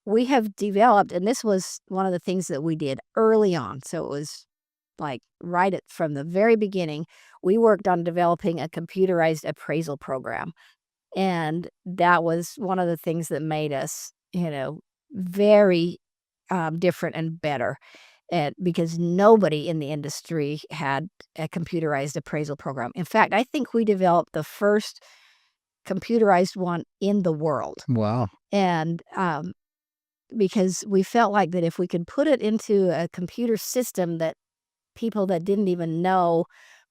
we have developed, and this was one of the things that we did early on. So it was like from the very beginning, we worked on developing a computerized appraisal program. And that was one of the things that made us, very different and better. And because nobody in the industry had a computerized appraisal program. In fact, I think we developed the first computerized one in the world. Wow. And because we felt like that if we could put it into a computer system that people that didn't even know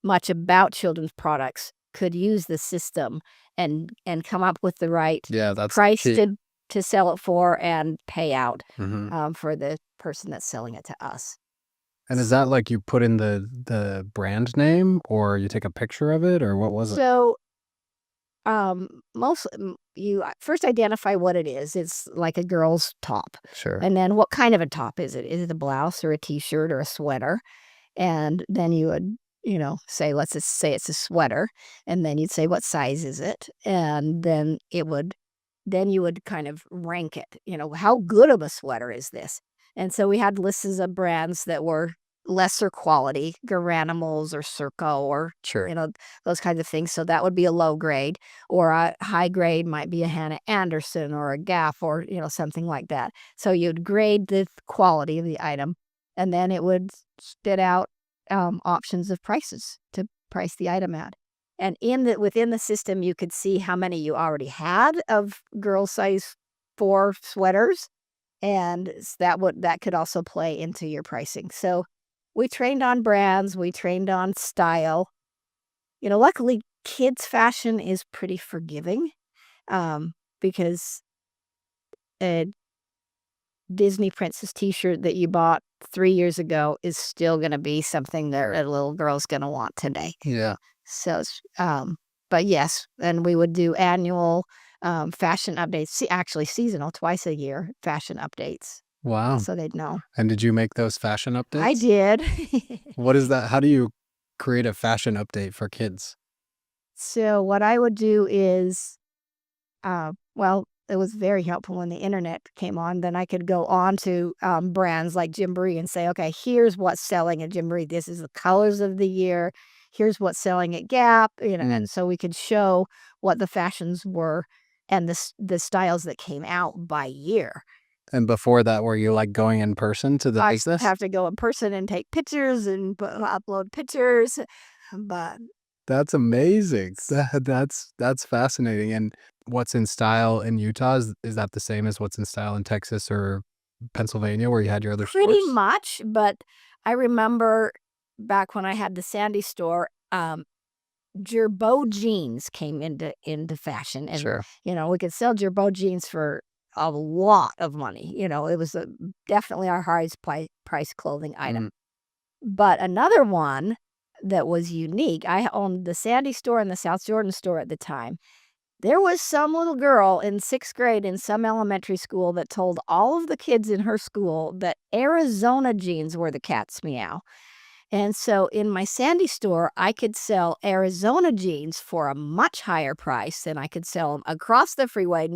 much about children's products could use the system and come up with the right Yeah, that's price key. to sell it for and pay out Mhm. for the person that's selling it to us. And is that like you put in the brand name or you take a picture of it or what was it? So most you first identify what it is. It's like a girl's top. Sure. And then what kind of a top is it? Is it a blouse or a t-shirt or a sweater? And then you would, say, let's just say it's a sweater. And then you'd say, what size is it? And then you would kind of rank it. How good of a sweater is this? And so we had lists of brands that were lesser quality, Garanimals or Circo or, Sure. those kinds of things. So that would be a low grade, or a high grade might be a Hannah Anderson or a Gap or, something like that. So you'd grade the quality of the item, and then it would spit out options of prices to price the item at. And within the system, you could see how many you already had of girl size 4 sweaters, and that could also play into your pricing. So we trained on brands, we trained on style. Luckily, kids' fashion is pretty forgiving, because a Disney princess T-shirt that you bought 3 years ago is still gonna be something that a little girl's gonna want today. Yeah. So, but yes, and we would do annual, fashion updates, actually seasonal, twice a year fashion updates, Wow. so they'd know. And did you make those fashion I updates? did. What is that? How do you create a fashion update for kids? So what I would do is, well, it was very helpful when the internet came on. Then I could go on to brands like Gymboree and say, okay, here's what's selling at Gymboree. This is the colors of the year. Here's what's selling at Gap. And so we could show what the fashions were and the styles that came out by year. And before that, were you like going in person to the I business? have to go in person and take pictures and upload pictures, but That's amazing. That's fascinating. And what's in style in Utah, is that the same as what's in style in Texas or Pennsylvania where you had your other pretty stores? much. But I remember back when I had the Sandy store, Gerbeau jeans came into fashion, and Sure. we could sell Gerbeau jeans for a lot of money. It was definitely our highest price clothing item. But another one that was unique, I owned the Sandy store and the South Jordan store at the time. There was some little girl in 6th grade in some elementary school that told all of the kids in her school that Arizona jeans were the cat's meow. And so in my Sandy store, I could sell Arizona jeans for a much higher price than I could sell them across the freeway,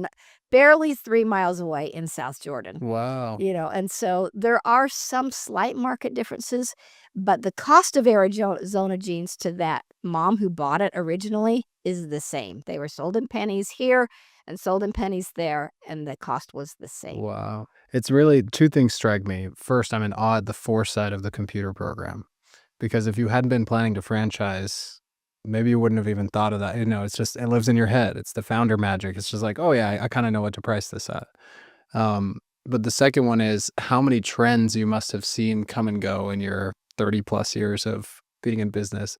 barely 3 miles away in South Jordan. Wow. And so there are some slight market differences, but the cost of Arizona jeans to that mom who bought it originally is the same. They were sold in pennies here and sold in pennies there, and the cost was the same. Wow. It's really two things strike me. First, I'm in awe at the foresight of the computer program. Because if you hadn't been planning to franchise, maybe you wouldn't have even thought of that. It's just, it lives in your head. It's the founder magic. It's just like, oh yeah, I kind of know what to price this at. But the second one is how many trends you must have seen come and go in your 30 plus years of being in business.